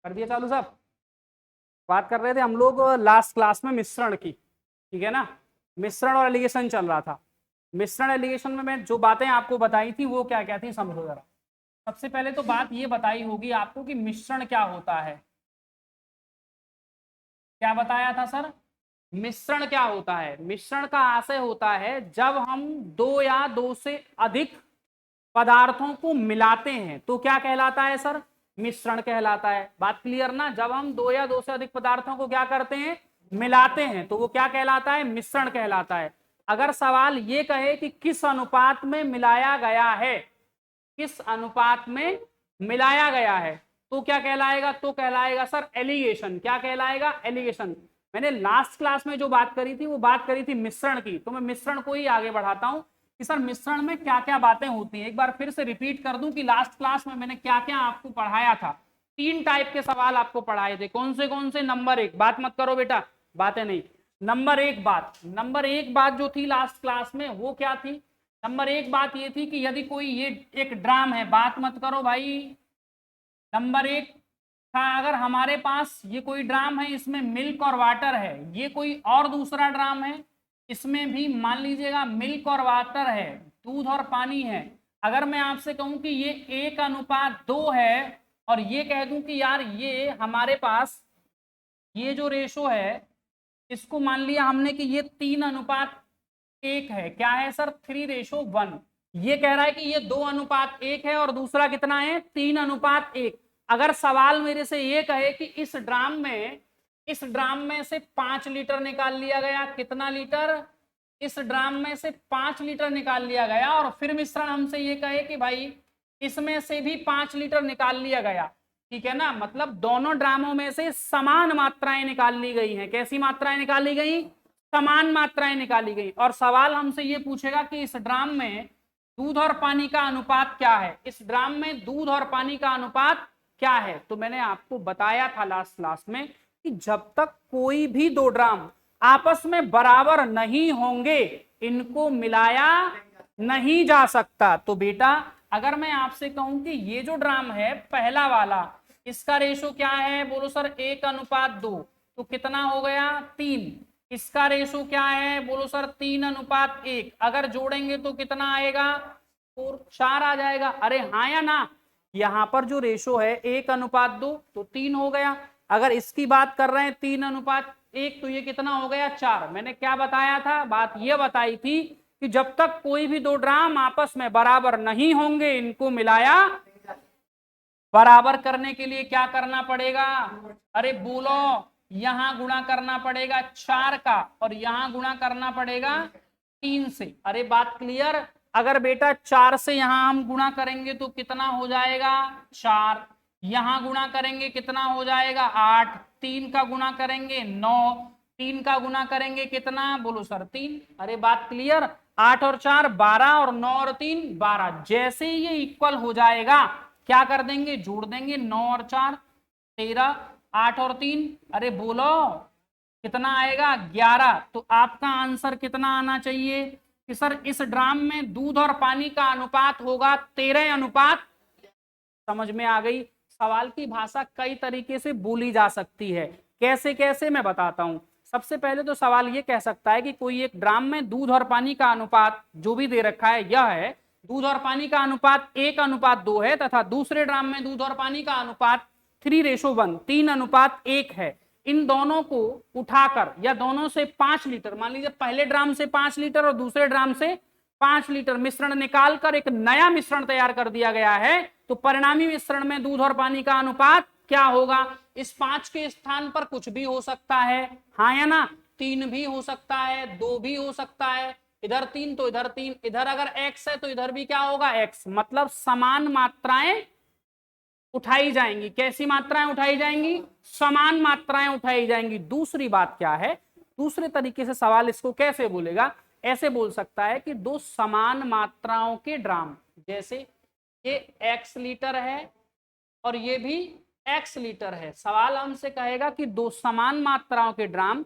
कर दिया चालू साहब। बात कर रहे थे हम लोग लास्ट क्लास में मिश्रण की, ठीक है ना। मिश्रण और एलिगेशन चल रहा था। मिश्रण एलिगेशन में मैं जो बातें आपको बताई थी वो क्या क्या थी समझो जरा। सबसे पहले तो बात ये बताई होगी आपको कि मिश्रण क्या होता है। क्या बताया था सर? मिश्रण क्या होता है? मिश्रण का आशय होता है जब हम दो या दो से अधिक पदार्थों को मिलाते हैं तो क्या कहलाता है सर? मिश्रण कहलाता है। बात क्लियर ना? जब हम दो या दो से अधिक पदार्थों को क्या करते हैं? मिलाते हैं तो वो क्या कहलाता है? मिश्रण कहलाता है। अगर सवाल ये कहे कि किस अनुपात में मिलाया गया है, किस अनुपात में मिलाया गया है, तो क्या कहलाएगा? तो कहलाएगा सर एलिगेशन। क्या कहलाएगा? एलिगेशन। मैंने लास्ट क्लास में जो बात करी थी वो बात करी थी मिश्रण की, तो मैं मिश्रण को ही आगे बढ़ाता हूं कि सर मिश्रण में क्या क्या बातें होती हैं। एक बार फिर से रिपीट कर दूं कि लास्ट क्लास में मैंने क्या क्या आपको पढ़ाया था। 3 टाइप के सवाल आपको पढ़ाए थे। कौन से? नंबर 1, बात मत करो बेटा, बातें नहीं। नंबर 1 बात जो थी लास्ट क्लास में वो क्या थी? नंबर 1 बात ये थी कि यदि कोई ये एक ड्राम है, बात मत करो भाई। नंबर 1 था अगर हमारे पास ये कोई ड्राम है, इसमें मिल्क और वाटर है, ये कोई और दूसरा ड्राम है, इसमें भी मान लीजिएगा मिल्क और वाटर है, दूध और पानी है। अगर मैं आपसे कहूं कि ये 1:2 है और ये कह दूं कि यार ये हमारे पास ये जो रेशो है इसको मान लिया हमने कि ये 3:1 है। क्या है सर? 3:1। ये कह रहा है कि ये 2:1 है और दूसरा कितना है? 3:1। अगर सवाल मेरे से ये कहे कि इस ड्राम में से 5 लीटर निकाल लिया गया, कितना लीटर? इस ड्राम में से 5 लीटर निकाल लिया गया, और फिर मिश्रण हमसे ये कहे कि भाई इसमें से भी 5 लीटर निकाल लिया गया, ठीक है ना। मतलब दोनों ड्रामों में से समान मात्राएं निकाल ली गई हैं। कैसी मात्राएं निकाली गई? समान मात्राएं निकाली गई। और सवाल हमसे ये पूछेगा कि इस ड्राम में दूध और पानी का अनुपात क्या है? इस ड्राम में दूध और पानी का अनुपात क्या है? तो मैंने आपको बताया था लास्ट क्लास में कि जब तक कोई भी दो ड्राम आपस में बराबर नहीं होंगे इनको मिलाया नहीं जा सकता। तो बेटा अगर मैं आपसे कहूं कि ये जो ड्राम है पहला वाला, इसका रेशो क्या है? बोलो सर 1:2। तो कितना हो गया? 3। इसका रेशो क्या है? बोलो सर 3:1। अगर जोड़ेंगे तो कितना आएगा? 4 आ जाएगा। अरे हाँ या ना? यहां पर जो रेशो है 1:2 तो 3 हो गया। अगर इसकी बात कर रहे हैं 3:1 तो ये कितना हो गया? 4। मैंने क्या बताया था? बात यह बताई थी कि जब तक कोई भी दो ड्राम आपस में बराबर नहीं होंगे इनको मिलाया। बराबर करने के लिए क्या करना पड़ेगा? अरे बोलो, यहां गुणा करना पड़ेगा 4 का और यहां गुणा करना पड़ेगा 3 से। अरे बात क्लियर? अगर बेटा 4 से यहां हम गुणा करेंगे तो कितना हो जाएगा? 4। यहां गुणा करेंगे कितना हो जाएगा? 8। 3 का गुणा करेंगे 9। 3 का गुणा करेंगे कितना? बोलो सर 3। अरे बात क्लियर? 8 और 4 12 और 9 और 3 12। जैसे ये इक्वल हो जाएगा क्या कर देंगे? जोड़ देंगे। 9 और 4 13, 8 और 3 अरे बोलो कितना आएगा? 11। तो आपका आंसर कितना आना चाहिए कि सर इस ड्राम में दूध और पानी का अनुपात होगा 13:। समझ में आ गई? सवाल की भाषा कई तरीके से बोली जा सकती है। कैसे कैसे मैं बताता हूं। सबसे पहले तो सवाल ये कह सकता है कि कोई एक ड्राम में दूध और पानी का अनुपात जो भी दे रखा है यह है, दूध और पानी का अनुपात 1:2 है तथा दूसरे ड्राम में दूध और पानी का अनुपात 3:1 3:1 है। इन दोनों को उठाकर या दोनों से 5 लीटर, मान लीजिए पहले ड्राम से 5 लीटर और दूसरे ड्राम से 5 लीटर मिश्रण निकालकर एक नया मिश्रण तैयार कर दिया गया है, तो परिणामी मिश्रण में दूध और पानी का अनुपात क्या होगा? इस 5 के स्थान पर कुछ भी हो सकता है, हाँ या ना? 3 भी हो सकता है, 2 भी हो सकता है, इधर 3 तो इधर 3, इधर अगर x है तो इधर भी क्या होगा? x। मतलब समान मात्राएं उठाई जाएंगी। कैसी मात्राएं उठाई जाएंगी? समान मात्राएं उठाई जाएंगी। दूसरी बात क्या है? दूसरे तरीके से सवाल इसको कैसे बोलेगा? ऐसे बोल सकता है कि दो समान मात्राओं के ड्राम, जैसे ये x लीटर है और ये भी x लीटर है। सवाल हमसे कहेगा कि दो समान मात्राओं के ड्राम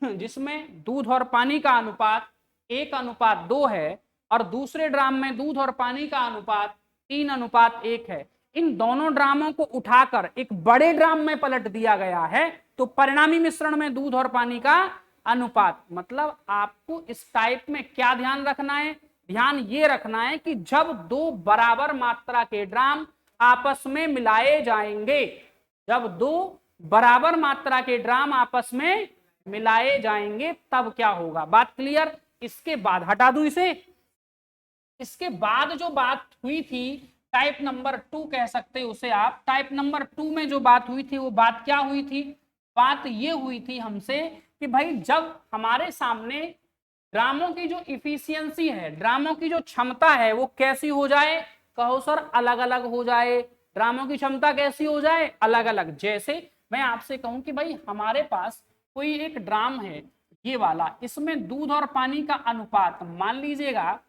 जिसमें दूध और पानी का अनुपात 1:2 है और दूसरे ड्राम में दूध और पानी का अनुपात 3:1 है, इन दोनों ड्रामों को उठाकर एक बड़े ड्राम में पलट दिया गया है, तो परिणामी मिश्रण में दूध और पानी का अनुपात, मतलब आपको इस टाइप में क्या ध्यान रखना है, ध्यान ये रखना है कि जब दो बराबर मात्रा के ड्राम आपस में मिलाए जाएंगे, जब दो बराबर मात्रा के ड्राम आपस में मिलाए जाएंगे तब क्या होगा। बात क्लियर। इसके बाद हटा दूं इसे। इसके बाद जो बात हुई थी टाइप नंबर 2 कह सकते हैं उसे आप। टाइप नंबर 2 में जो बात हुई थी वो बात क्या हुई थी, बात ये हुई थी हमसे कि भाई जब हमारे सामने ड्रामों की जो इफिशियंसी है, ड्रामों की जो क्षमता है वो कैसी हो जाए, कहो सर अलग अलग हो जाए। ड्रामों की क्षमता कैसी हो जाए, अलग अलग। जैसे मैं आपसे कहूं कि भाई हमारे पास कोई एक ड्राम है ये वाला, इसमें दूध और पानी का अनुपात मान लीजिएगा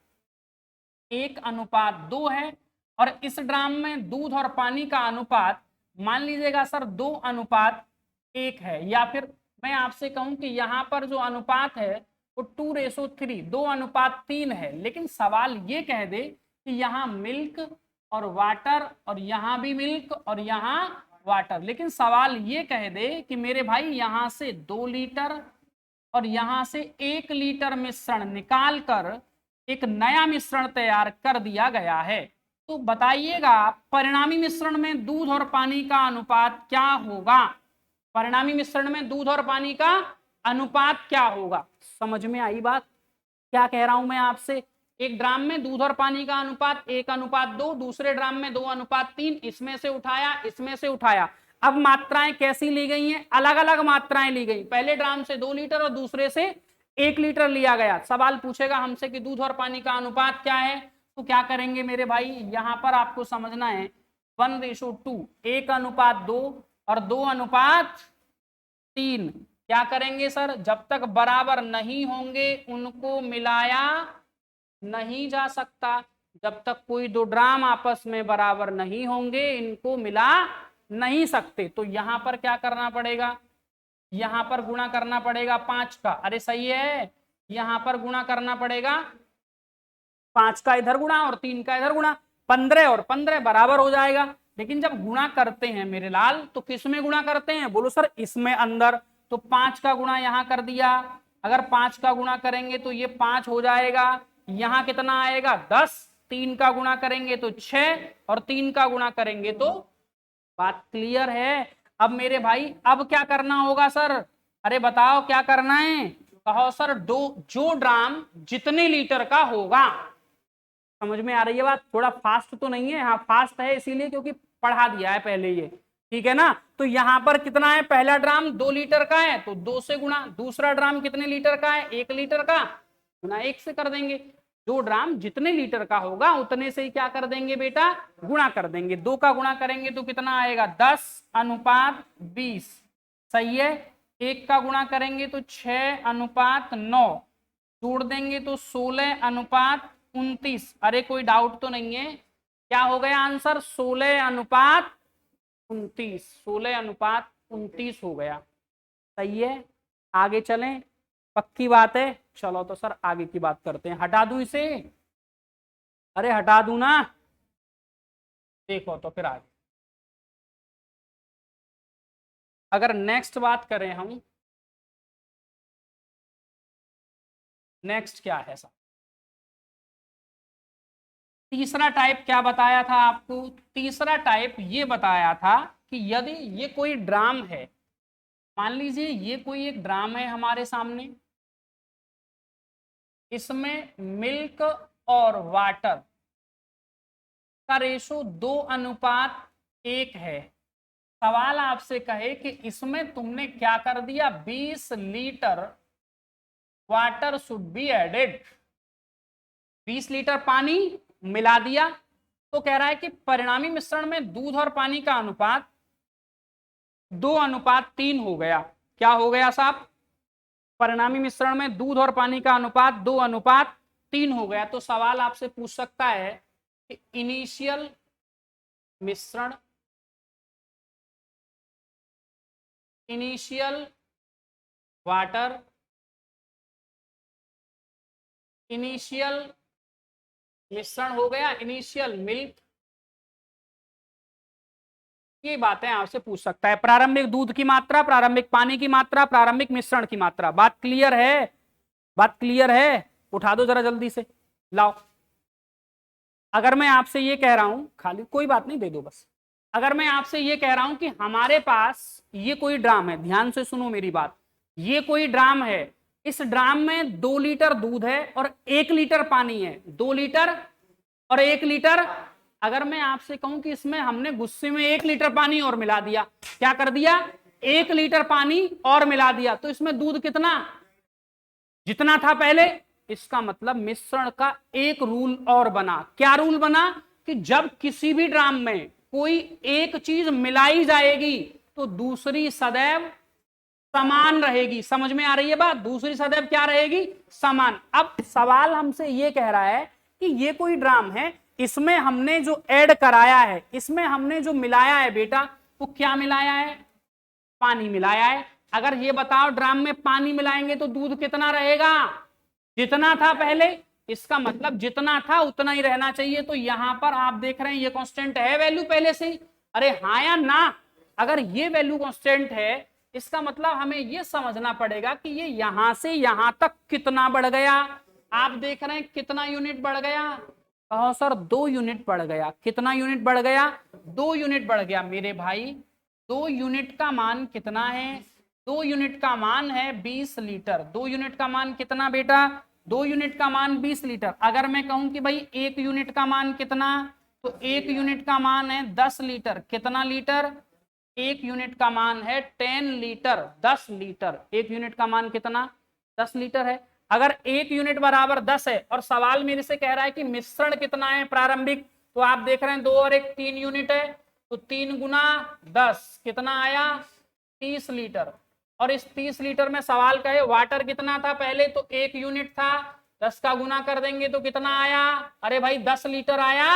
1:2 है, और इस ड्राम में दूध और पानी का अनुपात मान लीजिएगा सर 2:1 है। या फिर मैं आपसे कहूं कि यहां पर जो अनुपात है वो 2:3, 2:3 है, लेकिन सवाल ये कह दे कि यहाँ मिल्क और वाटर, और यहाँ भी मिल्क और यहाँ वाटर, लेकिन सवाल ये कह दे कि मेरे भाई यहाँ से 2 लीटर और यहाँ से 1 लीटर मिश्रण निकाल कर एक नया मिश्रण तैयार कर दिया गया है, तो बताइएगा परिणामी मिश्रण में दूध और पानी का अनुपात क्या होगा। परिणामी मिश्रण में दूध और पानी का अनुपात क्या होगा। समझ में आई बात क्या कह रहा हूं मैं आपसे। एक ड्राम में दूध और पानी का अनुपात 1:2, दूसरे ड्राम में 2:3, इसमें से उठाया इसमें से उठाया। अब मात्राएं कैसी ली गई हैं, अलग अलग मात्राएं ली गई। पहले ड्राम से 2 लीटर और दूसरे से 1 लीटर लिया गया। सवाल पूछेगा हमसे कि दूध और पानी का अनुपात क्या है, तो क्या करेंगे मेरे भाई, यहां पर आपको समझना है 1:2, 1:2 और 2:3। क्या करेंगे सर, जब तक बराबर नहीं होंगे उनको मिलाया नहीं जा सकता। जब तक कोई दो ड्राम आपस में बराबर नहीं होंगे इनको मिला नहीं सकते। तो यहां पर क्या करना पड़ेगा, यहां पर गुणा करना पड़ेगा 5 का। अरे सही है, यहां पर गुणा करना पड़ेगा 5 का इधर गुणा और 3 का इधर गुणा, 15 और 15 बराबर हो जाएगा। लेकिन जब गुणा करते हैं मेरे लाल तो किस में गुणा करते हैं, बोलो सर इसमें अंदर। तो 5 का गुणा यहां कर दिया, अगर 5 का गुणा करेंगे तो ये 5 हो जाएगा। यहां कितना आएगा 10, 3 का गुणा करेंगे तो 6 और 3 का गुणा करेंगे तो। बात क्लियर है। अब मेरे भाई अब क्या करना होगा सर, अरे बताओ क्या करना है, कहो सर दो जो ड्राम जितने लीटर का होगा। समझ में आ रही है बात, थोड़ा फास्ट तो नहीं है, हाँ फास्ट है इसीलिए क्योंकि पढ़ा दिया है पहले ये, ठीक है ना। तो यहां पर कितना है, पहला ड्राम 2 लीटर का है तो 2 से गुणा, दूसरा ड्राम कितने लीटर का है 1 लीटर का, गुणा 1 से कर देंगे। जो ड्राम जितने लीटर का होगा उतने से ही क्या कर देंगे बेटा, गुणा कर देंगे। 2 का गुणा करेंगे तो कितना आएगा 10:20, सही है। 1 का गुणा करेंगे तो 6:9, जोड़ देंगे तो 16:29। अरे कोई डाउट तो नहीं है, क्या हो गया आंसर 16:29, 16:29 हो गया, सही है। आगे चलें, पक्की बात है। चलो तो सर आगे की बात करते हैं, हटा दूं इसे, अरे हटा दूं ना, देखो तो फिर आगे अगर नेक्स्ट बात करें हम, नेक्स्ट क्या है सर, तीसरा टाइप क्या बताया था आपको, तीसरा टाइप ये बताया था कि यदि ये कोई ड्राम है, मान लीजिए ये कोई एक ड्राम है हमारे सामने, इसमें मिल्क और वाटर का रेशो 2:1 है। सवाल आपसे कहे कि इसमें तुमने क्या कर दिया, 20 litre water should be added, 20 litre पानी मिला दिया। तो कह रहा है कि परिणामी मिश्रण में दूध और पानी का अनुपात 2:3 हो गया। क्या हो गया साहब, परिणामी मिश्रण में दूध और पानी का अनुपात 2:3 हो गया। तो सवाल आपसे पूछ सकता है कि इनिशियल मिश्रण, इनिशियल वाटर, इनिशियल मिश्रण हो गया, इनिशियल मिल्क ये बातें आपसे पूछ सकता है। प्रारंभिक दूध की मात्रा, प्रारंभिक पानी की मात्रा, प्रारंभिक मिश्रण की मात्रा। बात क्लियर है? बात क्लियर है? उठा दो जरा जल्दी से, लाओ। अगर मैं आपसे ये कह रहा हूं, खाली कोई बात नहीं, दे दो बस। अगर मैं आपसे ये कह रहा हूं कि हमारे पास ये कोई ड्राम है, ध्यान से सुनो मेरी बात, ये कोई ड्राम है, इस ड्राम में 2 लीटर दूध है और 1 लीटर पानी है। 2 लीटर और 1 लीटर। अगर मैं आपसे कहूं कि इसमें हमने गुस्से में 1 लीटर पानी और मिला दिया, क्या कर दिया? 1 लीटर पानी और मिला दिया, तो इसमें दूध कितना? जितना था पहले। इसका मतलब मिश्रण का एक रूल और बना। क्या रूल बना? कि जब किसी भी ड्राम में कोई एक चीज मिलाई जाएगी तो दूसरी सदैव समान रहेगी। समझ में आ रही है बात? दूसरी सदैव क्या रहेगी? समान। अब सवाल हमसे ये कह रहा है कि ये कोई ड्राम है, इसमें हमने जो ऐड कराया है, इसमें हमने जो मिलाया है बेटा, वो क्या मिलाया है? पानी मिलाया है। अगर ये बताओ ड्राम में पानी मिलाएंगे तो दूध कितना रहेगा? जितना था पहले। इसका मतलब जितना था उतना ही रहना चाहिए। तो यहां पर आप देख रहे हैं ये कांस्टेंट है वैल्यू पहले से ही। अरे हाँ या ना? अगर ये वैल्यू कांस्टेंट है, इसका मतलब हमें ये समझना पड़ेगा कि ये यहां से यहां तक कितना बढ़ गया। आप देख रहे हैं कितना यूनिट बढ़ गया? कहो सर 2 यूनिट बढ़ गया। कितना यूनिट बढ़ गया? 2 यूनिट बढ़ गया मेरे भाई। 2 यूनिट का मान कितना है? 2 यूनिट का मान है 20 लीटर। 2 यूनिट का मान कितना बेटा? 2 यूनिट का मान 20 लीटर। अगर मैं कहूं कि भाई 1 यूनिट का मान कितना, तो 1 यूनिट का मान है 10 लीटर। कितना लीटर? 1 यूनिट का मान है 10 लीटर, 10 लीटर। 1 यूनिट का मान कितना? 10 लीटर है। अगर 1 यूनिट बराबर 10 है और सवाल मेरे से कह रहा है कि मिश्रण कितना है प्रारंभिक, तो आप देख रहे हैं 2 और 1 3 यूनिट है, तो 3 गुना 10 कितना आया? 30 लीटर। और इस 30 लीटर में सवाल कहे वाटर कितना था पहले, तो 1 यूनिट था। 10 का गुना कर देंगे तो कितना आया? अरे भाई 10 लीटर आया।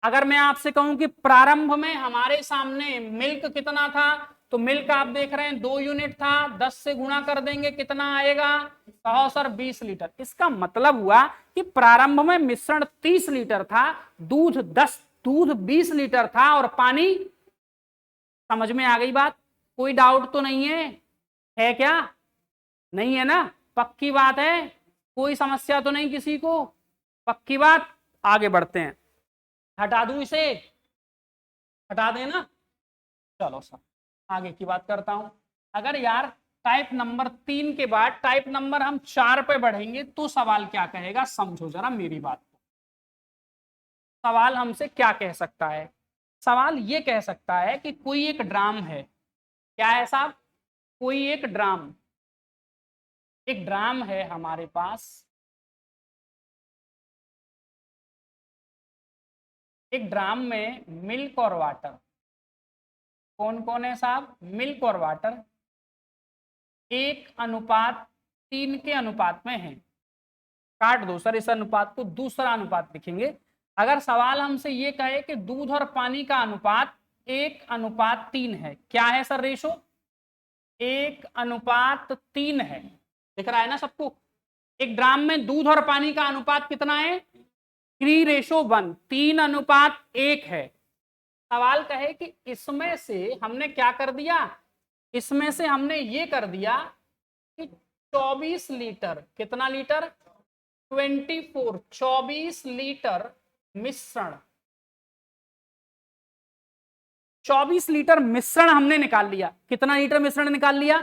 अगर मैं आपसे कहूं कि प्रारंभ में हमारे सामने मिल्क कितना था, तो मिल्क आप देख रहे हैं 2 यूनिट था। 10 से गुणा कर देंगे कितना आएगा? कहो सर 20 लीटर। इसका मतलब हुआ कि प्रारंभ में मिश्रण 30 लीटर था, दूध 20 लीटर था और पानी। समझ में आ गई बात? कोई डाउट तो नहीं है क्या? नहीं है ना? पक्की बात है? कोई समस्या तो नहीं किसी को? पक्की बात? आगे बढ़ते हैं। हटा दूं इसे? हटा देना? चलो सर आगे की बात करता हूं। अगर यार टाइप नंबर 3 के बाद टाइप नंबर हम 4 पे बढ़ेंगे तो सवाल क्या कहेगा, समझो जरा मेरी बात को। सवाल हमसे क्या कह सकता है? सवाल ये कह सकता है कि कोई एक ड्राम है। क्या है साहब? कोई एक ड्राम, एक ड्राम है हमारे पास। एक ड्राम में मिल्क और वाटर, कौन कौन है साहब? मिल्क और वाटर 1:3 के अनुपात में है। काट दो सर इस अनुपात को, दूसरा अनुपात लिखेंगे। अगर सवाल हमसे ये कहे कि दूध और पानी का अनुपात 1:3 है, क्या है सर रेशो? 1:3 है। दिख रहा है ना सबको? एक ड्राम में दूध और पानी का अनुपात कितना है? 3:1, 3:1 है। सवाल कहे कि इसमें से हमने क्या कर दिया? इसमें से हमने ये कर दिया कि 24 लीटर, कितना लीटर? 24 लीटर मिश्रण, 24 लीटर मिश्रण हमने निकाल लिया। कितना लीटर मिश्रण निकाल लिया?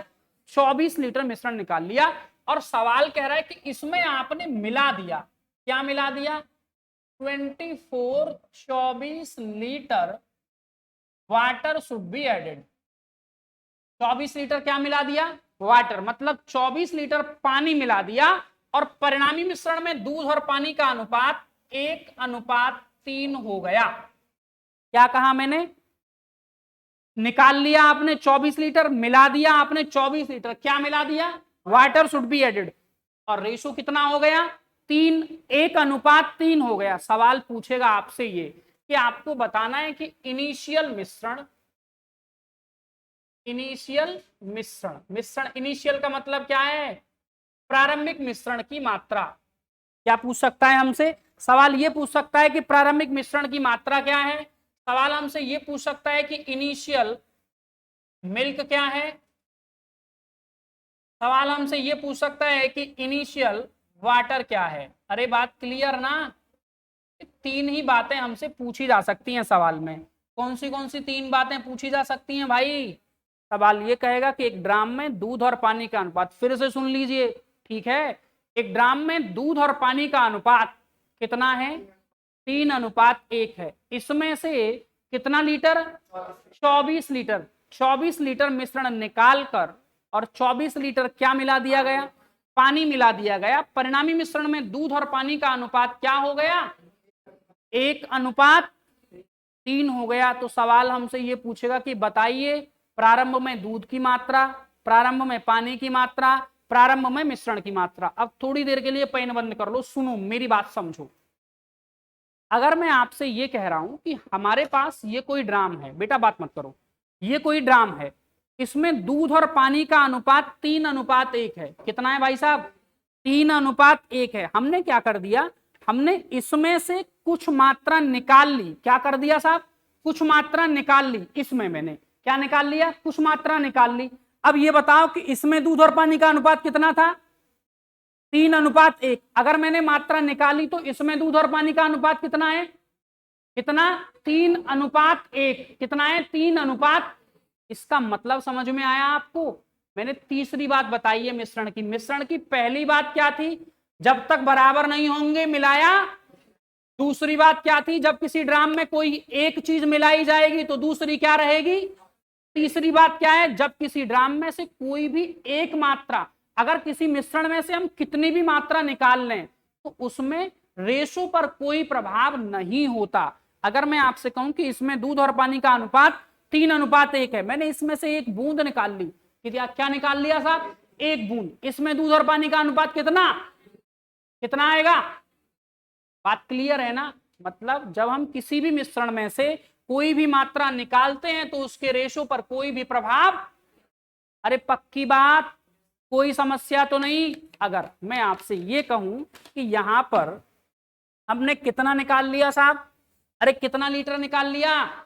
24 लीटर मिश्रण निकाल लिया। और सवाल कह रहा है कि इसमें आपने मिला दिया, क्या मिला दिया? 24 litre water should be added. 24 litre क्या मिला दिया? वाटर। मतलब 24 लीटर पानी मिला दिया और परिणामी मिश्रण में दूध और पानी का अनुपात 1:3 हो गया। क्या कहा मैंने? निकाल लिया आपने 24 लीटर, मिला दिया आपने 24 लीटर, क्या मिला दिया? Water should be added. और रेशो कितना हो गया? 3, 1:3 हो गया। सवाल पूछेगा आपसे ये कि आपको बताना है कि इनिशियल मिश्रण, मिश्रण इनिशियल का मतलब क्या है? प्रारंभिक मिश्रण की मात्रा। क्या पूछ सकता है हमसे? सवाल ये पूछ सकता है कि प्रारंभिक मिश्रण की मात्रा क्या है? सवाल हमसे ये पूछ सकता है कि इनिशियल मिल्क क्या है। सवाल हमसे ये पूछ सकता है कि इनिशियल वाटर क्या है। अरे बात क्लियर ना। तीन ही बातें हमसे पूछी जा सकती हैं सवाल में। कौन सी तीन बातें पूछी जा सकती हैं भाई। सवाल ये कहेगा कि एक ड्राम में दूध और पानी का अनुपात, फिर से सुन लीजिए, ठीक है। एक ड्राम में दूध और पानी का अनुपात कितना है, 3:1 है। इसमें से कितना लीटर, 24 लीटर। 24 लीटर मिश्रण निकाल कर और 24 लीटर क्या मिला दिया गया, पानी मिला दिया गया। परिणामी मिश्रण में दूध और पानी का अनुपात क्या हो गया, 1:3 हो गया। तो सवाल हमसे ये पूछेगा कि बताइए प्रारंभ में दूध की मात्रा, प्रारंभ में पानी की मात्रा, प्रारंभ में मिश्रण की मात्रा। अब थोड़ी देर के लिए पेन बंद कर लो, सुनो मेरी बात समझो। अगर मैं आपसे ये कह रहा हूं कि हमारे पास ये कोई ड्राम है, बेटा बात मत करो, ये कोई ड्राम है, इसमें दूध और पानी का अनुपात 3:1 है। कितना है भाई साहब, 3:1 है। हमने क्या कर दिया, हमने इसमें से कुछ मात्रा निकाल ली। क्या कर दिया साहब, कुछ मात्रा निकाल ली। इसमें मैंने क्या निकाल लिया, कुछ मात्रा निकाल ली। अब ये बताओ कि इसमें दूध और पानी का अनुपात कितना था, 3:1। अगर मैंने मात्रा निकाली तो इसमें दूध और पानी का अनुपात कितना है, कितना, 3:1। कितना है, 3:1। इसका मतलब समझ में आया आपको। मैंने तीसरी बात बताई है मिश्रण की। मिश्रण की पहली बात क्या थी, जब तक बराबर नहीं होंगे मिलाया। दूसरी बात क्या थी, जब किसी ड्राम में कोई एक चीज मिलाई जाएगी तो दूसरी क्या रहेगी। तीसरी बात क्या है, जब किसी ड्राम में से कोई भी एक मात्रा, अगर किसी मिश्रण में से हम कितनी भी मात्रा निकाल लें तो उसमें रेशो पर कोई प्रभाव नहीं होता। अगर मैं आपसे कहूं कि इसमें दूध और पानी का अनुपात 3:1 है, मैंने इसमें से एक बूंद निकाल ली, क्या निकाल लिया साहब, एक बूंद। इसमें दूध और पानी का अनुपात कितना, कितना आएगा। बात क्लियर है ना। मतलब जब हम किसी भी मिश्रण में से कोई भी मात्रा निकालते हैं तो उसके रेशो पर कोई भी प्रभाव, अरे पक्की बात, कोई समस्या तो नहीं। अगर मैं आपसे ये कहूं कि यहां पर हमने कितना निकाल लिया साहब, अरे कितना लीटर निकाल लिया।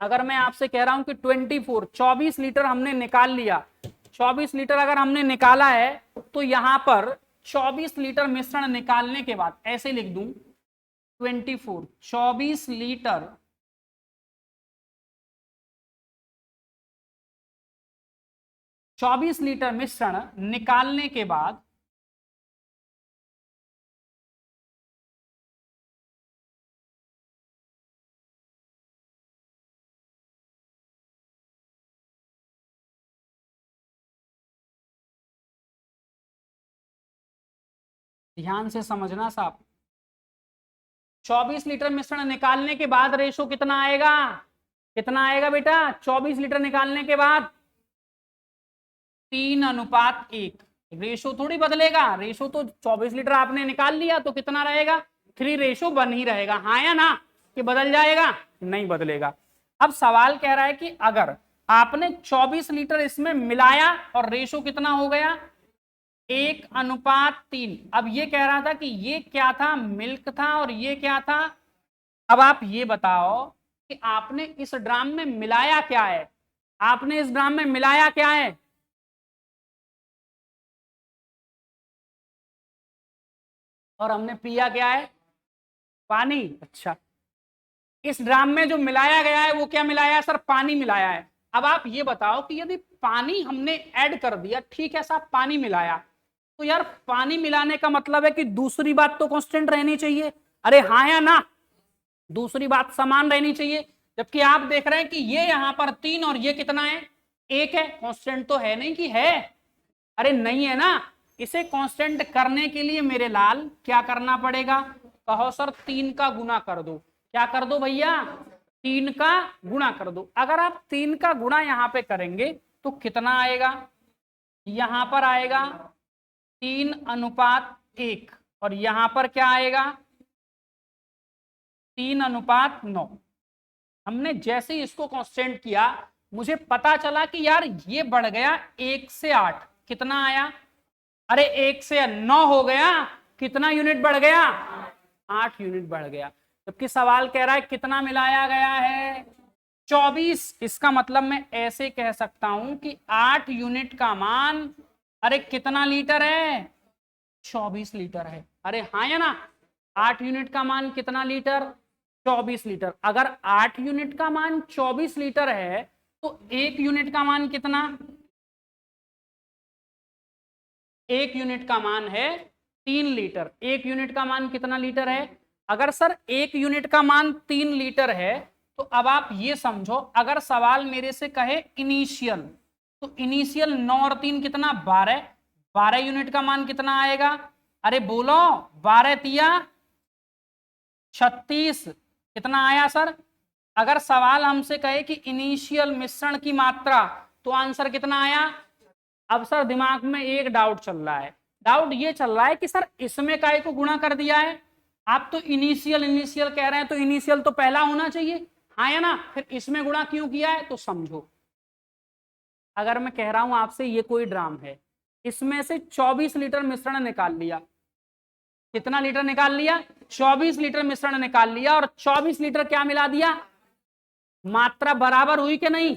अगर मैं आपसे कह रहा हूं कि 24 लीटर हमने निकाल लिया, 24 लीटर अगर हमने निकाला है तो यहां पर 24 लीटर मिश्रण निकालने के बाद ऐसे लिख दूं 24 लीटर, 24 लीटर मिश्रण निकालने के बाद ध्यान से समझना साहब, 24 लीटर मिश्रण निकालने के बाद रेशो कितना आएगा, कितना आएगा बेटा, 24 लीटर निकालने के बाद 3:1। रेशो थोड़ी बदलेगा, रेशो तो 24 लीटर आपने निकाल लिया तो कितना रहेगा, 3:1 ही रहेगा। हाँ या ना, कि बदल जाएगा, नहीं बदलेगा। अब सवाल कह रहा है कि अगर आपने 24 लीटर इसमें मिलाया और रेशो कितना हो गया, 1:3। अब ये कह रहा था कि ये क्या था, मिल्क था, और ये क्या था। अब आप ये बताओ कि आपने इस ड्राम में मिलाया क्या है, आपने इस ड्राम में मिलाया क्या है, और हमने पिया क्या है, पानी। अच्छा, इस ड्राम में जो मिलाया गया है वो क्या मिलाया है सर, पानी मिलाया है। अब आप ये बताओ कि यदि पानी हमने ऐड कर दिया, ठीक है साहब पानी मिलाया, तो यार पानी मिलाने का मतलब है कि दूसरी बात तो कांस्टेंट रहनी चाहिए। अरे हाँ या ना, दूसरी बात समान रहनी चाहिए। जबकि आप देख रहे हैं कि ये यहां पर 3 और ये कितना है, 1 है। कांस्टेंट तो है नहीं कि है, अरे नहीं है ना। इसे कांस्टेंट करने के लिए मेरे लाल क्या करना पड़ेगा, कहो सर 3 का गुना कर दो। क्या कर दो भैया, 3 का गुणा कर दो। अगर आप 3 का गुणा यहां पे करेंगे तो कितना आएगा, यहां पर आएगा 3:1, और यहां पर क्या आएगा 3:9। हमने जैसे ही इसको कांस्टेंट किया, मुझे पता चला कि यार ये बढ़ गया 1 से 8। कितना आया, अरे 1 से 9 हो गया। कितना यूनिट बढ़ गया, 8 यूनिट बढ़ गया। जबकि सवाल कह रहा है कितना मिलाया गया है, 24। इसका मतलब मैं ऐसे कह सकता हूं कि 8 यूनिट का मान, अरे कितना लीटर है, 24 लीटर है। अरे हाँ या ना, 8 यूनिट का मान कितना लीटर, 24 लीटर। अगर 8 यूनिट का मान 24 लीटर है तो 1 यूनिट का मान कितना, 1 यूनिट का मान है 3 लीटर। 1 यूनिट का मान कितना लीटर है, अगर सर 1 यूनिट का मान 3 लीटर है तो अब आप ये समझो, अगर सवाल मेरे से कहे इनिशियल, तो इनिशियल 9 और 3 कितना, 12। 12 यूनिट का मान कितना आएगा, अरे बोलो, 12 तिया 36, कितना आया सर। अगर सवाल हमसे कहे कि इनिशियल मिश्रण की मात्रा, तो आंसर कितना आया। अब सर दिमाग में एक डाउट चल रहा है, डाउट ये चल रहा है कि सर इसमें काय को गुणा कर दिया है, आप तो इनिशियल इनिशियल कह रहे हैं, तो इनिशियल तो पहला होना चाहिए, हाँ या ना, फिर इसमें गुणा क्यों किया है, तो समझो। अगर मैं कह रहा हूं आपसे ये कोई ड्राम है, इसमें से 24 लीटर मिश्रण निकाल लिया, कितना लीटर निकाल लिया, 24 लीटर मिश्रण निकाल लिया, और 24 लीटर क्या मिला दिया, मात्रा बराबर हुई कि नहीं,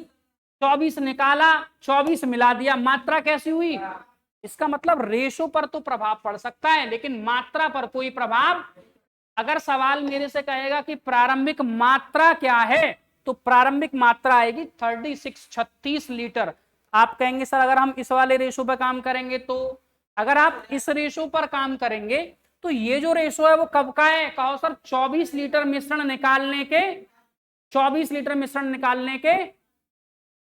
24 निकाला 24 मिला दिया, मात्रा कैसी हुई। इसका मतलब रेशो पर तो प्रभाव पड़ सकता है लेकिन मात्रा पर कोई प्रभाव। अगर सवाल मेरे से कहेगा कि प्रारंभिक मात्रा क्या है, तो प्रारंभिक मात्रा आएगी 36 लीटर। आप कहेंगे सर अगर हम इस वाले रेशो पर काम करेंगे, तो अगर आप इस रेशो पर काम करेंगे तो ये जो रेशो है वो कब का है, कहो सर 24 लीटर मिश्रण निकालने के, 24 लीटर मिश्रण निकालने के।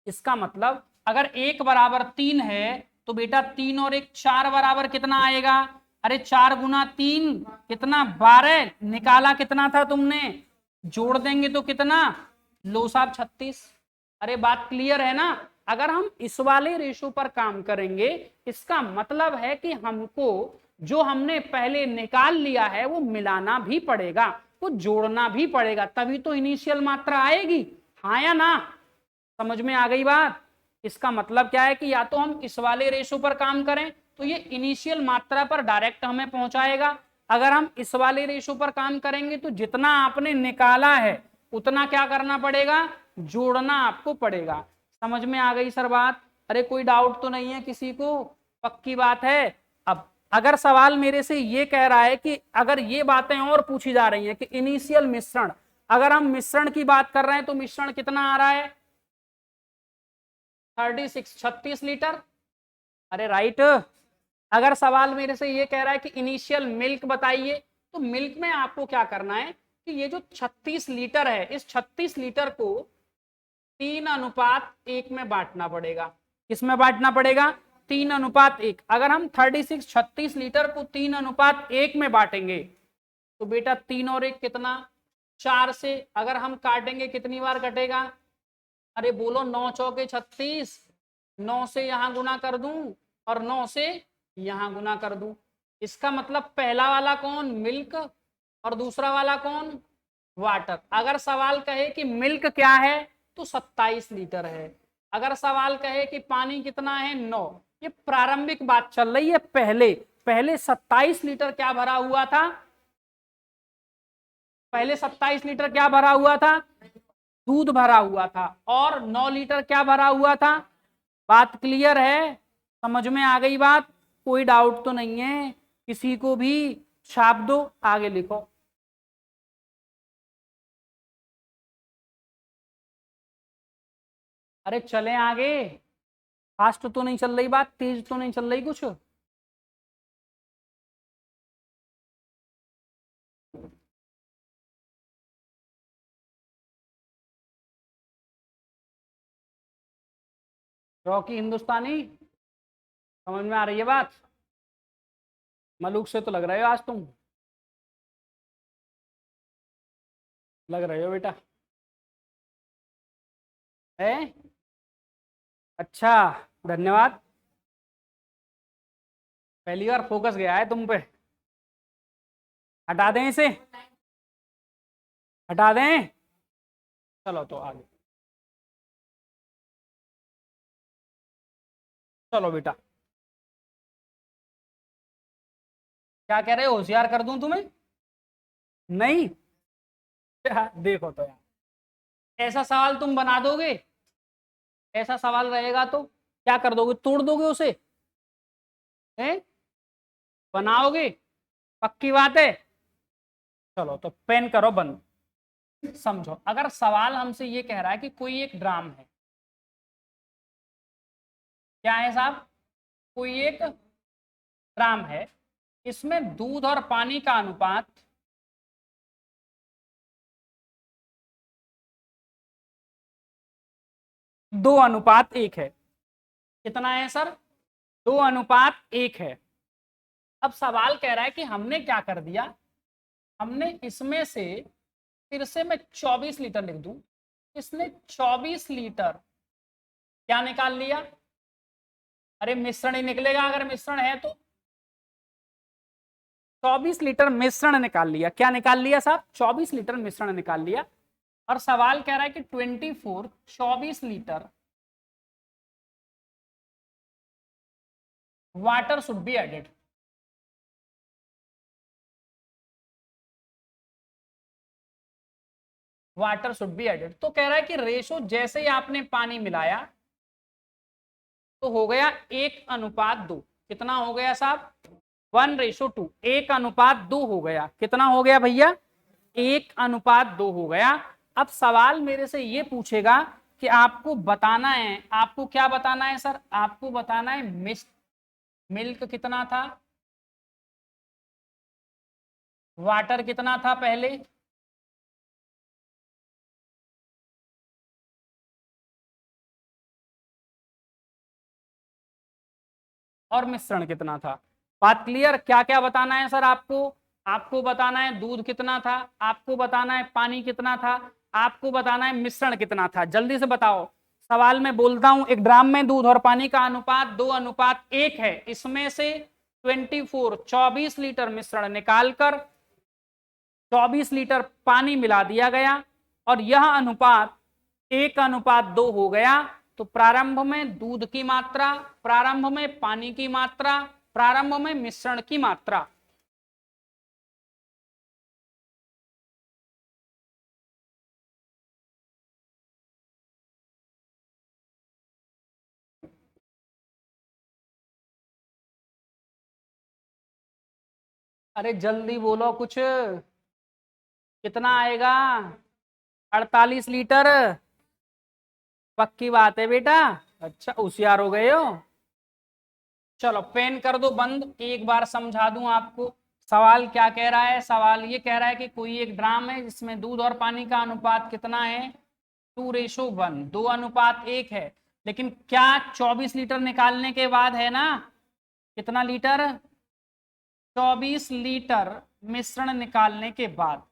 इसका मतलब अगर 1 बराबर 3 है तो बेटा 3 और 1 4 बराबर कितना आएगा, अरे 4 गुना 3 कितना, 12। निकाला कितना था तुमने, जोड़ देंगे तो कितना, लो साहब 36। अरे बात क्लियर है ना। अगर हम इस वाले रेशो पर काम करेंगे, इसका मतलब है कि हमको जो हमने पहले निकाल लिया है वो मिलाना भी पड़ेगा, वो जोड़ना भी पड़ेगा, तभी तो इनिशियल मात्रा आएगी, हाँ या ना। समझ में आ गई बात। इसका मतलब क्या है कि या तो हम इस वाले रेशो पर काम करें तो ये इनिशियल मात्रा पर डायरेक्ट हमें पहुंचाएगा, अगर हम इस वाले रेशो पर काम करेंगे तो जितना आपने निकाला है उतना क्या करना पड़ेगा, जोड़ना आपको पड़ेगा। समझ में आ गई सर बात। अरे कोई डाउट तो नहीं है किसी को, पक्की बात है। अब अगर सवाल मेरे से ये कह रहा है कि अगर ये बातें और पूछी जा रही हैं कि इनिशियल मिश्रण, अगर हम मिश्रण की बात कर रहे हैं तो मिश्रण कितना आ रहा है, 36 लीटर। अरे राइट। अगर सवाल मेरे से ये कह रहा है कि इनिशियल मिल्क बताइए, तो मिल्क में आपको क्या करना है कि ये जो 36 लीटर है, इस 36 लीटर को 3:1 में बांटना पड़ेगा। किसमें बांटना पड़ेगा, 3:1। अगर हम 36 लीटर को 3:1 में बांटेंगे तो बेटा 3 और 1 कितना, 4 से अगर हम काटेंगे कितनी बार कटेगा, अरे बोलो 9 चौके 36, 9 से यहां गुना कर दूं और 9 से यहां गुना कर दूं। इसका मतलब पहला वाला कौन, मिल्क, और दूसरा वाला कौन, वाटर। अगर सवाल कहे कि मिल्क क्या है तो 27 लीटर है, अगर सवाल कहे कि पानी कितना है 9। ये प्रारंभिक बात चल रही है, पहले पहले 27 लीटर क्या भरा हुआ था, पहले 27 लीटर क्या भरा हुआ था, दूध भरा हुआ था, और 9 लीटर क्या भरा हुआ था। बात क्लियर है, समझ में आ गई बात, कोई डाउट तो नहीं है किसी को भी। छाप दो, आगे लिखो। अरे चले आगे, फास्ट तो नहीं चल रही बात, तेज तो नहीं चल रही कुछ। रॉकी हिंदुस्तानी, समझ में आ रही है बात। मलूक से तो लग रहे हो आज तुम, लग रहे हो बेटा है। अच्छा, धन्यवाद। पहली बार फोकस गया है तुम पे। हटा दें इसे, हटा दें, चलो तो आगे, चलो बेटा। क्या कह रहे हो, होशियार कर दूं तुम्हें, नहीं। अच्छा देखो तो यार, ऐसा सवाल तुम बना दोगे? ऐसा सवाल रहेगा तो क्या कर दोगे, तोड़ दोगे उसे? हैं? बनाओगे? पक्की बात है? चलो तो पेन करो बंद। समझो, अगर सवाल हमसे ये कह रहा है कि कोई एक ड्राम है, क्या है साहब? कोई एक ड्राम है, इसमें दूध और पानी का अनुपात 2:1 है। कितना है सर? 2:1 है। अब सवाल कह रहा है कि हमने क्या कर दिया, हमने इसमें से, फिर से मैं 24 लीटर लिख दूं, इसने 24 लीटर क्या निकाल लिया? अरे मिश्रण ही निकलेगा अगर मिश्रण है तो। 24 लीटर मिश्रण निकाल लिया। क्या निकाल लिया साहब? 24 लीटर मिश्रण निकाल लिया। और सवाल कह रहा है कि 24 litre water should be added. Water should be added, तो कह रहा है कि रेशो जैसे ही आपने पानी मिलाया तो हो गया 1:2। कितना हो गया साहब? 1:2। 1:2 हो गया। कितना हो गया भैया? 1:2 हो गया। अब सवाल मेरे से ये पूछेगा कि आपको बताना है, आपको क्या बताना है सर? आपको बताना है मिल्क कितना था, वाटर कितना था पहले, और मिश्रण कितना था। बात क्लियर? क्या क्या बताना है सर आपको? आपको बताना है दूध कितना था, आपको बताना है पानी कितना था, आपको बताना है मिश्रण कितना था। जल्दी से बताओ। सवाल में बोलता हूं, एक ड्राम में दूध और पानी का अनुपात 2:1 है। इसमें से 24 लीटर मिश्रण निकालकर 24 लीटर पानी मिला दिया गया और यह अनुपात 1:2 हो गया। तो प्रारंभ में दूध की मात्रा, प्रारंभ में पानी की मात्रा, प्रारंभ में मिश्रण की मात्रा। अरे जल्दी बोलो कुछ, कितना आएगा? 48 लीटर। पक्की बात है बेटा? अच्छा होशियार हो गए हो। चलो पेन कर दो बंद, एक बार समझा दूं आपको। सवाल क्या कह रहा है? सवाल ये कह रहा है कि कोई एक ड्राम है जिसमें दूध और पानी का अनुपात कितना है? 2:1, 2:1 है। लेकिन क्या 24 लीटर निकालने के बाद है ना? कितना लीटर? 24 लीटर मिश्रण निकालने के बाद।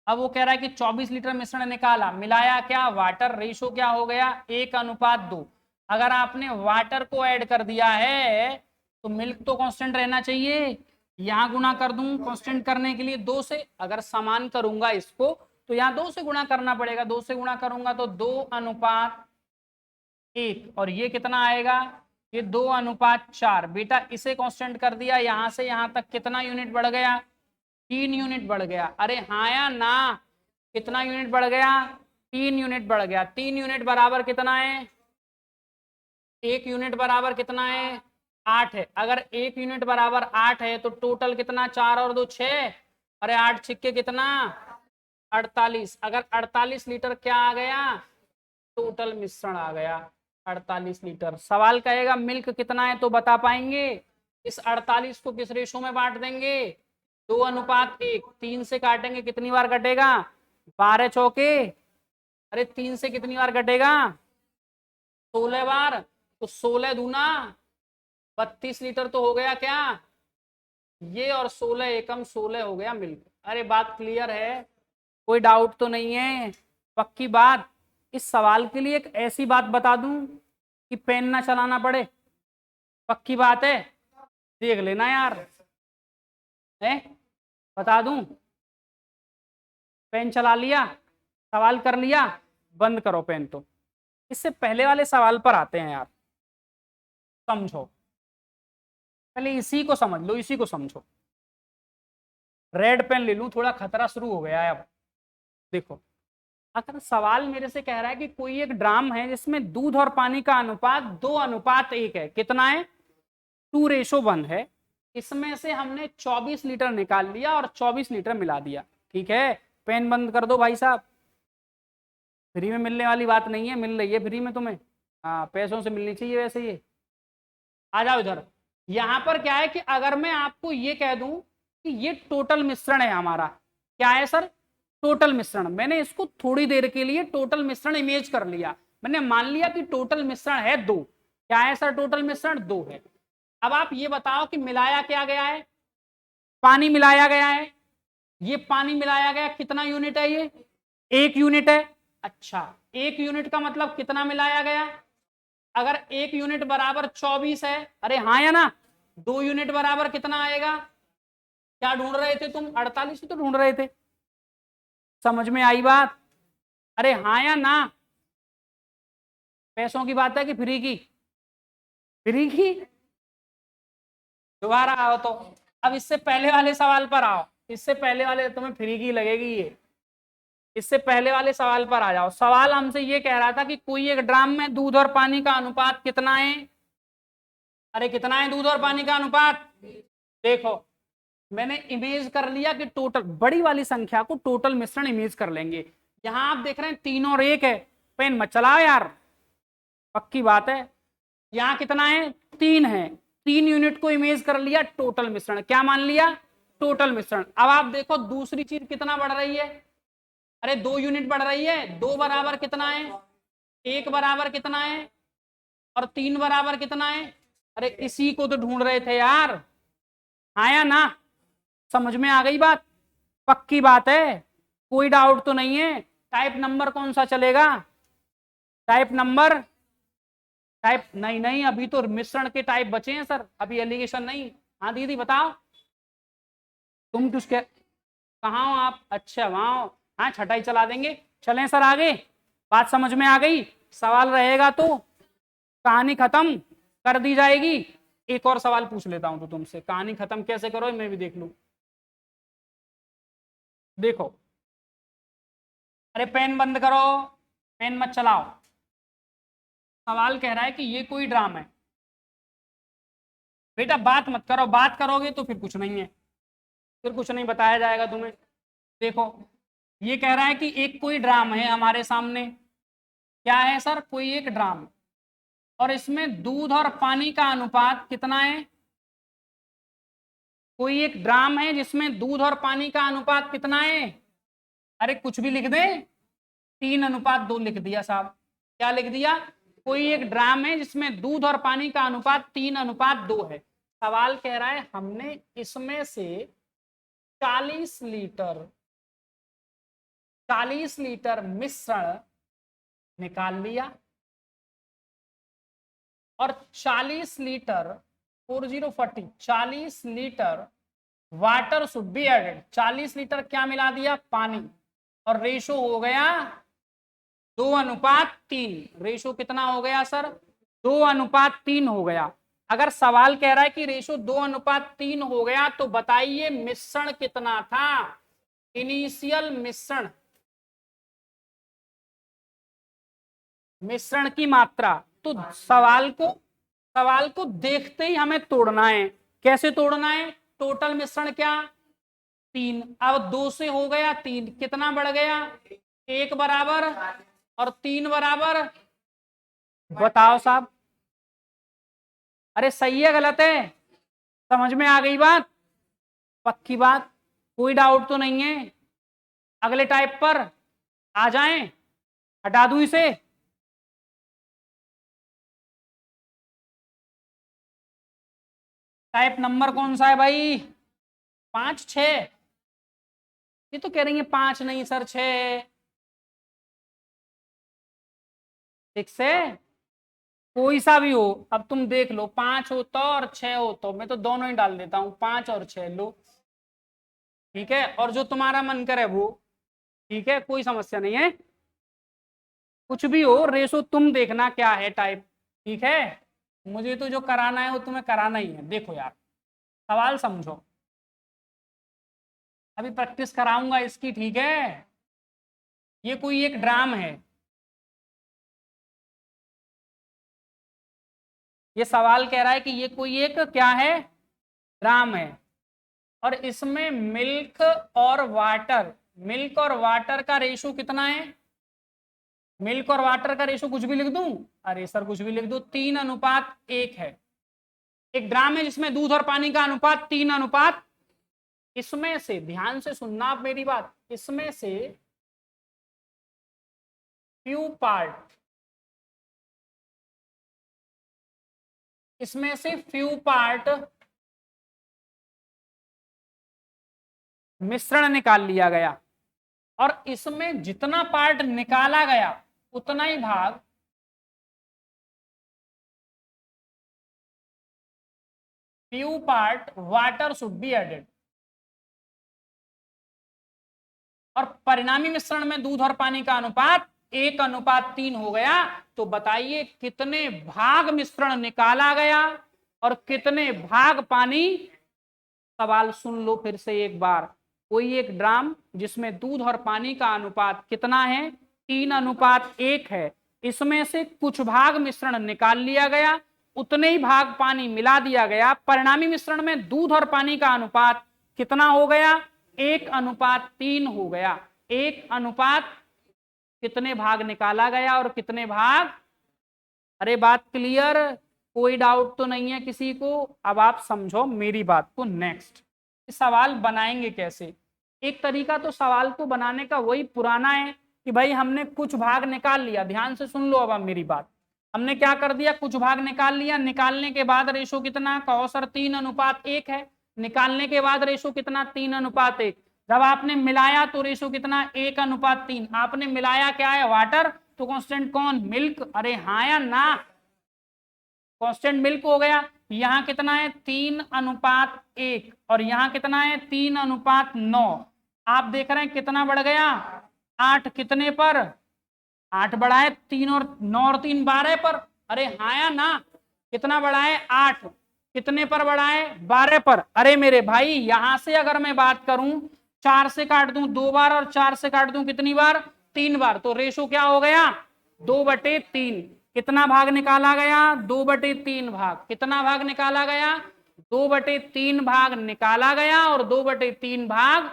अब वो कह रहा है कि 24 लीटर मिश्रण निकाला, मिलाया क्या? वाटर। रेशो क्या हो गया? 1:2। अगर आपने वाटर को ऐड कर दिया है तो मिल्क तो कांस्टेंट रहना चाहिए। यहां गुणा कर दूं कांस्टेंट करने के लिए 2 से। अगर समान करूंगा इसको तो यहाँ 2 से गुणा करना पड़ेगा। 2 से गुणा करूंगा तो 2:1। और ये कितना आएगा? ये 2:4। बेटा इसे कांस्टेंट कर दिया, यहां से यहां तक कितना यूनिट बढ़ गया? 3 यूनिट बढ़ गया। अरे हाँ या ना? कितना यूनिट बढ़ गया? 3 यूनिट बढ़ गया। 3 यूनिट बराबर कितना है? 1 यूनिट बराबर कितना है? 8 है। अगर 1 यूनिट बराबर 8 है तो टोटल कितना? 4 और 2 6। अरे 8 छिक्के कितना? 48। अगर 48 लीटर क्या आ गया? टोटल मिश्रण आ गया 48 लीटर। सवाल कहेगा मिल्क कितना है तो बता पाएंगे? इस 48 को किस रेशो में बांट देंगे? 2:1। 3 से काटेंगे कितनी बार कटेगा? 12 चौके। अरे 3 से कितनी बार कटेगा? 16 बार। तो 16 दूना 32 लीटर तो हो गया क्या? ये और 16 एकम 16 हो गया मिल्क। अरे बात क्लियर है? कोई डाउट तो नहीं है? पक्की बात? इस सवाल के लिए एक ऐसी बात बता दूं कि पेन ना चलाना पड़े। पक्की बात है? देख लेना यार। है? बता दूं? पेन चला लिया, सवाल कर लिया, बंद करो पेन। तो इससे पहले वाले सवाल पर आते हैं यार। समझो, पहले इसी को समझ लो, इसी को समझो। रेड पेन ले लूं, थोड़ा खतरा शुरू हो गया है अब। देखो, अगर सवाल मेरे से कह रहा है कि कोई एक ड्राम है जिसमें दूध और पानी का अनुपात 2:1 है, कितना है? 2:1 है। इसमें से हमने 24 लीटर निकाल लिया और 24 लीटर मिला दिया। ठीक है, पेन बंद कर दो भाई साहब, फ्री में मिलने वाली बात नहीं है, मिल रही है फ्री में तुम्हें। हाँ, पैसों से मिलनी चाहिए वैसे ये। आ जाओ इधर। यहां पर क्या है कि अगर मैं आपको ये कह दूं कि ये टोटल मिश्रण है हमारा, क्या है सर? टोटल मिश्रण। मैंने इसको थोड़ी देर के लिए टोटल मिश्रण इमेज कर लिया, मैंने मान लिया कि टोटल मिश्रण है 2। क्या है सर? टोटल मिश्रण 2 है। अब आप ये बताओ कि मिलाया क्या गया है? पानी मिलाया गया है। ये पानी मिलाया गया, कितना यूनिट है ये? 1 यूनिट है। अच्छा, 1 यूनिट का मतलब कितना मिलाया गया? अगर 1 यूनिट बराबर 24 है, अरे हाँ या ना? 2 यूनिट बराबर कितना आएगा? क्या ढूंढ रहे थे तुम? 48 ही तो ढूंढ रहे थे। समझ में आई बात? अरे हाँ या ना? पैसों की बात है कि फ्री की? फ्री की। दोबारा आओ तो। अब इससे पहले वाले सवाल पर आओ, इससे पहले वाले तुम्हें फ्री की लगेगी ये। इससे पहले वाले सवाल पर आ जाओ। सवाल हमसे ये कह रहा था कि कोई एक ड्राम में दूध और पानी का अनुपात कितना है? अरे कितना है दूध और पानी का अनुपात? देखो, मैंने इमेज कर लिया कि टोटल, बड़ी वाली संख्या को टोटल मिश्रण इमेज कर लेंगे। यहां आप देख रहे हैं 3 और 1 है, पेन मत चलाओ यार, पक्की बात है। यहां कितना है? 3 है। 3 यूनिट को इमेज कर लिया टोटल मिश्रण, क्या मान लिया? टोटल मिश्रण। अब आप देखो दूसरी चीज कितना बढ़ रही है? अरे 2 यूनिट बढ़ रही है। 2 बराबर कितना है? 1 बराबर कितना है? और 3 बराबर कितना है? अरे इसी को तो ढूंढ रहे थे यार, आया ना? समझ में आ गई बात? पक्की बात है, कोई डाउट तो नहीं है? टाइप नंबर कौन सा चलेगा? टाइप नंबर, टाइप नहीं नहीं, अभी तो मिश्रण के टाइप बचे हैं सर, अभी एलिगेशन नहीं। हाँ दीदी बताओ, तुम किसके, कहाँ हो आप? अच्छा वहां हो। हाँ छटाई चला देंगे, चलें सर आगे। बात समझ में आ गई? सवाल रहेगा तो कहानी खत्म कर दी जाएगी। एक और सवाल पूछ लेता हूं तो तुमसे, कहानी खत्म कैसे करो मैं भी देख लूं। देखो, अरे पेन बंद करो, पेन मत चलाओ। सवाल कह रहा है कि ये कोई ड्राम है। बेटा बात मत करो, बात करोगे तो फिर कुछ नहीं है, फिर कुछ नहीं बताया जाएगा तुम्हें। देखो, ये कह रहा है कि एक कोई ड्राम है हमारे सामने। क्या है सर? कोई एक ड्राम, और इसमें दूध और पानी का अनुपात कितना है? कोई एक ड्राम है जिसमें दूध और पानी का अनुपात कितना है? अरे कुछ भी लिख दे, 3:2 लिख दिया साहब। क्या लिख दिया? कोई एक ड्राम है जिसमें दूध और पानी का अनुपात 3:2 है। सवाल कह रहा है हमने इसमें से 40 लीटर 40 लीटर मिश्रण निकाल लिया, और 40 litre 40 litre water should be added. 40 litre क्या मिला दिया? पानी। और रेशो हो गया 2:3। रेशो कितना हो गया सर? 2:3 हो गया। अगर सवाल कह रहा है कि रेशो 2:3 हो गया तो बताइए मिश्रण कितना था? इनिशियल मिश्रण, मिश्रण की मात्रा। तो सवाल को देखते ही हमें तोड़ना है। कैसे तोड़ना है? टोटल मिश्रण क्या? 3। अब 2 से हो गया 3, कितना बढ़ गया? 1 बराबर, और 3 बराबर, बताओ साहब। अरे सही है गलत है? समझ में आ गई बात? पक्की बात, कोई डाउट तो नहीं है? अगले टाइप पर आ जाएं, हटा दूं इसे? टाइप नंबर कौन सा है भाई? 5, 6? ये तो कह रही है 5 नहीं सर 6। 6 है? कोई सा भी हो, अब तुम देख लो, 5 हो तो और 6 हो तो, मैं तो दोनों ही डाल देता हूं, 5 और 6 लो। ठीक है, और जो तुम्हारा मन करे वो। ठीक है, कोई समस्या नहीं है, कुछ भी हो, रेशो तुम देखना क्या है टाइप। ठीक है, मुझे तो जो कराना है वो तुम्हें कराना ही है। देखो यार, सवाल समझो, अभी प्रैक्टिस कराऊंगा इसकी। ठीक है, ये कोई एक ड्राम है, ये सवाल कह रहा है कि ये कोई एक क्या है, ड्राम है, और इसमें मिल्क और वाटर का रेशो कितना है? मिल्क और वाटर का रेशो कुछ भी लिख दूं? अरे सर कुछ भी लिख दो, 3:1 है। एक ड्राम है जिसमें दूध और पानी का अनुपात 3:1। इसमें से ध्यान से सुनना आप मेरी बात, इसमें से फ्यू पार्ट, इसमें से फ्यू पार्ट मिश्रण निकाल लिया गया, और इसमें जितना पार्ट निकाला गया उतना ही भाग few part water should be added, और परिणामी मिश्रण में दूध और पानी का अनुपात 1:3 हो गया। तो बताइए कितने भाग मिश्रण निकाला गया और कितने भाग पानी? सवाल सुन लो फिर से एक बार। कोई एक ड्राम जिसमें दूध और पानी का अनुपात कितना है? 3:1 है। इसमें से कुछ भाग मिश्रण निकाल लिया गया, उतने ही भाग पानी मिला दिया गया। परिणामी मिश्रण में दूध और पानी का अनुपात कितना हो गया? 1:3 हो गया। 1:, कितने भाग निकाला गया और कितने भाग? अरे बात क्लियर? कोई डाउट तो नहीं है किसी को? अब आप समझो मेरी बात को। नेक्स्ट सवाल बनाएंगे कैसे? एक तरीका तो सवाल को बनाने का वही पुराना है कि भाई हमने कुछ भाग निकाल लिया। ध्यान से सुन लो अब मेरी बात। हमने क्या कर दिया? कुछ भाग निकाल लिया। निकालने के बाद रेशो कितना? कहो सर 3:1 है। निकालने के बाद रेशो कितना? 3:1। जब आपने मिलाया तो रेशो कितना? 1:3। आपने मिलाया क्या है? वाटर। तो कांस्टेंट कौन? मिल्क। अरे हाँ या ना? कांस्टेंट मिल्क हो गया। यहाँ कितना है? 3:1, और यहाँ कितना है? 3:9। आप देख रहे हैं कितना बढ़ गया? 8। कितने पर? 8 बढ़ा है। 3 और 9 और 3 12 पर। अरे हाँ या ना? कितना बढ़ा है? 8। कितने पर बढ़ा है? 12 पर। अरे मेरे भाई यहां से अगर मैं बात करूं, 4 से काट दूं 2 बार और 4 से काट दूं कितनी बार? 3 बार। तो रेशो क्या हो गया? 2/3। कितना भाग निकाला गया? 2/3 भाग। कितना भाग निकाला गया? 2/3 भाग निकाला गया और 2/3 भाग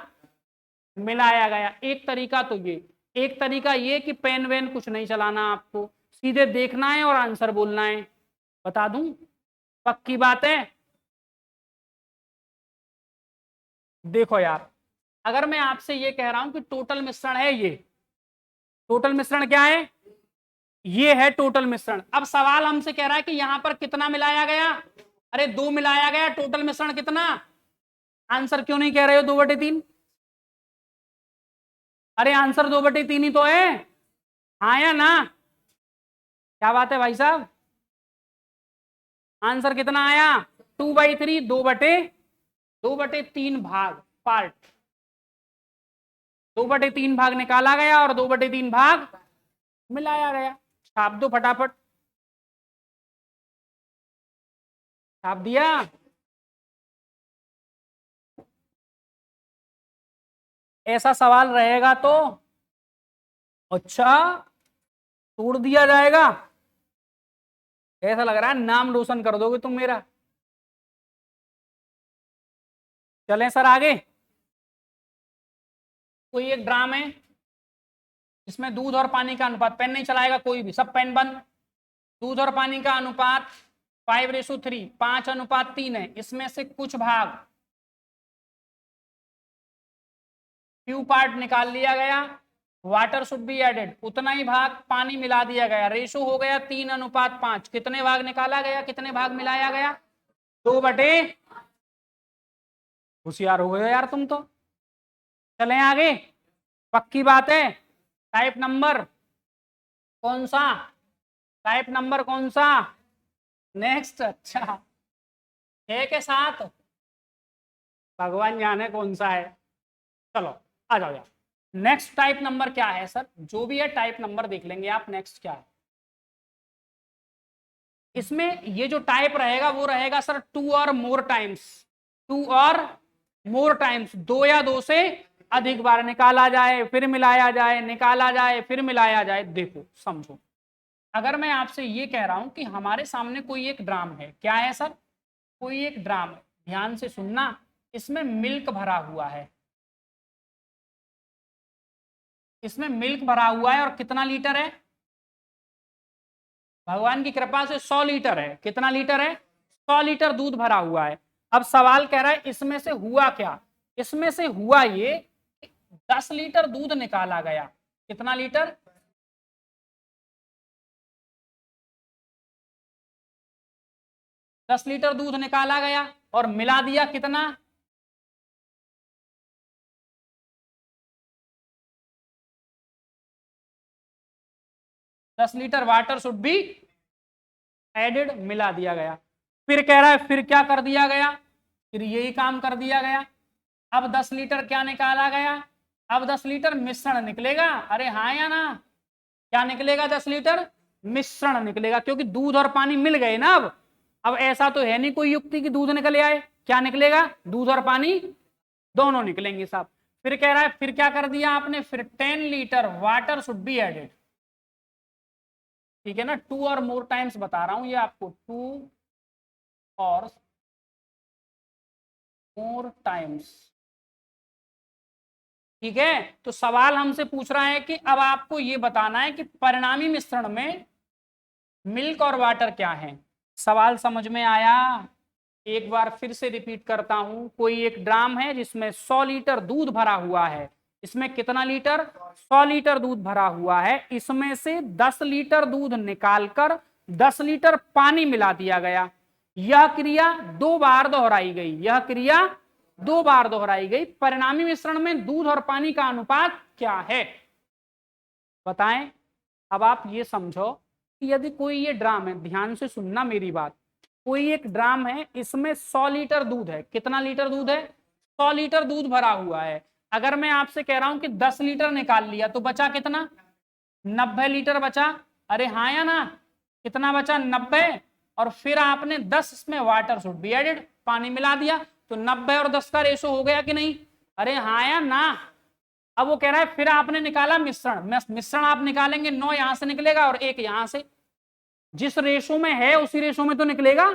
मिलाया गया। एक तरीका तो ये, एक तरीका ये कि पेन वेन कुछ नहीं चलाना, आपको सीधे देखना है और आंसर बोलना है। बता दूं? पक्की बात है? देखो यार, अगर मैं आपसे ये कह रहा हूं कि टोटल मिश्रण है ये, टोटल मिश्रण क्या है? ये है टोटल मिश्रण। अब सवाल हमसे कह रहा है कि यहां पर कितना मिलाया गया? अरे 2 मिलाया गया। टोटल मिश्रण कितना? आंसर क्यों नहीं कह रहे हो 2/3? अरे आंसर 2/3 ही तो है। हाँ या ना? क्या बात है भाई साहब? आंसर कितना आया? 2/3। 2/3 भाग पार्ट, 2/3 भाग निकाला गया और 2/3 भाग मिलाया गया। छाप दो फटाफट। छाप दिया? ऐसा सवाल रहेगा तो अच्छा तोड़ दिया जाएगा। ऐसा लग रहा है नाम रोशन कर दोगे तुम मेरा। चलें सर आगे। कोई एक ड्राम है जिसमें दूध और पानी का अनुपात, पेन नहीं चलाएगा कोई भी, सब पेन बंद। दूध और पानी का अनुपात 5:3, 5:3 है। इसमें से कुछ भाग फ्यू पार्ट निकाल लिया गया, वाटर शुड बी एडेड, उतना ही भाग पानी मिला दिया गया। रेशो हो गया 3:5। कितने भाग निकाला गया? कितने भाग मिलाया गया? 2/, होशियार हो गए यार तुम तो। चलें आगे। पक्की बात है? टाइप नंबर कौन सा? टाइप नंबर कौन सा? नेक्स्ट। अच्छा 6 के साथ भगवान जाने कौन सा है। चलो आ जाओ यार। नेक्स्ट टाइप नंबर क्या है सर? जो भी है टाइप नंबर देख लेंगे आप। नेक्स्ट क्या है इसमें? ये जो टाइप रहेगा वो रहेगा सर 2 और मोर टाइम्स। 2 और मोर टाइम्स, 2 या 2 से अधिक बार निकाला जाए, फिर मिलाया जाए, निकाला जाए, फिर मिलाया जाए। देखो समझो, अगर मैं आपसे ये कह रहा हूं कि हमारे सामने कोई एक ड्राम है, क्या है सर? कोई एक ड्राम है, ध्यान से सुनना, इसमें मिल्क भरा हुआ है, इसमें मिल्क भरा हुआ है और कितना लीटर है? भगवान की कृपा से 100 लीटर है। कितना लीटर है? 100 लीटर दूध भरा हुआ है। अब सवाल कह रहा है इसमें से हुआ क्या? इसमें से हुआ ये 10 लीटर दूध निकाला गया। कितना लीटर? 10 लीटर दूध निकाला गया और मिला दिया कितना? दस litre water should be added, मिला दिया गया। फिर कह रहा है फिर क्या कर दिया गया? फिर यही काम कर दिया गया। अब 10 लीटर क्या निकाला गया? अब 10 लीटर मिश्रण निकलेगा। अरे हाँ या ना? क्या निकलेगा? 10 लीटर मिश्रण निकलेगा, क्योंकि दूध और पानी मिल गए ना। अब ऐसा तो है नहीं कोई युक्ति कि दूध निकले आए। क्या निकलेगा? दूध और पानी दोनों निकलेंगे साहब। फिर कह रहा है फिर क्या कर दिया आपने? फिर 10 litre water should be added. ठीक है ना, 2 और मोर टाइम्स बता रहा हूं ये आपको, 2 और मोर टाइम्स। ठीक है, तो सवाल हमसे पूछ रहा है कि अब आपको ये बताना है कि परिणामी मिश्रण में मिल्क और वाटर क्या है। सवाल समझ में आया? एक बार फिर से रिपीट करता हूं, कोई एक ड्राम है जिसमें 100 लीटर दूध भरा हुआ है। इसमें कितना लीटर? 100 लीटर दूध भरा हुआ है। इसमें से 10 लीटर दूध निकालकर 10 लीटर पानी मिला दिया गया। यह क्रिया 2 बार दोहराई गई। यह क्रिया 2 बार दोहराई गई। परिणामी मिश्रण में दूध और पानी का अनुपात क्या है? बताएं। अब आप ये समझो कि यदि कोई ये ड्राम है, ध्यान से सुनना मेरी बात, कोई एक ड्राम है, इसमें 100 लीटर दूध है। कितना लीटर दूध है? 100 लीटर दूध भरा हुआ है। अगर मैं आपसे कह रहा हूं कि 10 लीटर निकाल लिया तो बचा कितना? 90 लीटर बचा। अरे हाँ या ना? कितना बचा? 90। और फिर आपने 10 इसमें वाटर शुड बी एडेड, पानी मिला दिया, तो 90 और 10 का रेशो हो गया कि नहीं? अरे हाँ या ना? अब वो कह रहा है फिर आपने निकाला मिश्रण। मिश्रण आप निकालेंगे, 9 यहां से निकलेगा और 1 यहां से। जिस रेशो में है उसी रेशो में तो निकलेगा।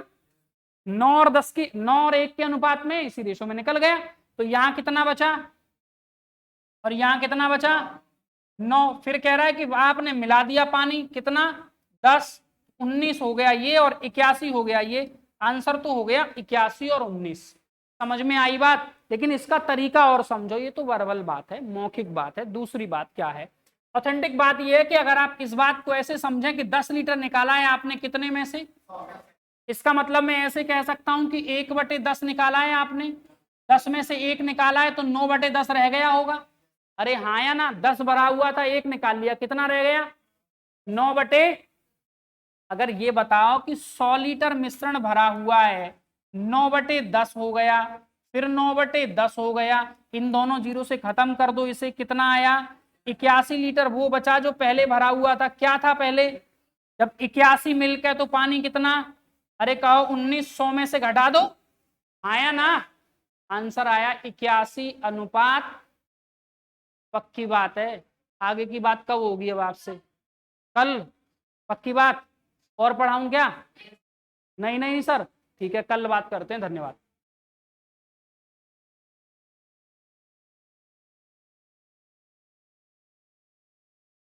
9 और 10 की, 9 और 1 के अनुपात में इसी रेशो में निकल गया। तो यहां कितना बचा और यहां कितना बचा? 9। फिर कह रहा है कि आपने मिला दिया पानी, कितना? 10, 19 हो गया ये और 81 हो गया ये। आंसर तो हो गया 81 और 19। समझ में आई बात? लेकिन इसका तरीका और समझो, ये तो वर्बल बात है, मौखिक बात है। दूसरी बात क्या है? ऑथेंटिक बात यह है कि अगर आप इस बात को ऐसे समझें कि 10 लीटर निकाला है आपने कितने में से, इसका मतलब मैं ऐसे कह सकता हूं कि 1/10 निकाला है आपने। 10 में से 1 निकाला है तो 9/10 रह गया होगा। अरे हाँ या ना? 10 भरा हुआ था, 1 निकाल लिया, कितना रह गया? 9/। अगर ये बताओ कि 100 लीटर मिश्रण भरा हुआ है, 9/10 हो गया, फिर 9/10 हो गया, इन दोनों जीरो से खत्म कर दो, इसे कितना आया? 81 लीटर। वो बचा जो पहले भरा हुआ था। क्या था पहले? जब 81 मिल्क है तो पानी कितना? अरे कहो 19, 100 में से घटा दो, आया ना? आंसर आया 81 अनुपात। पक्की बात है। आगे की बात कब होगी अब आपसे? कल? पक्की बात? और पढ़ाऊं क्या? नहीं नहीं सर, ठीक है, कल बात करते हैं। धन्यवाद।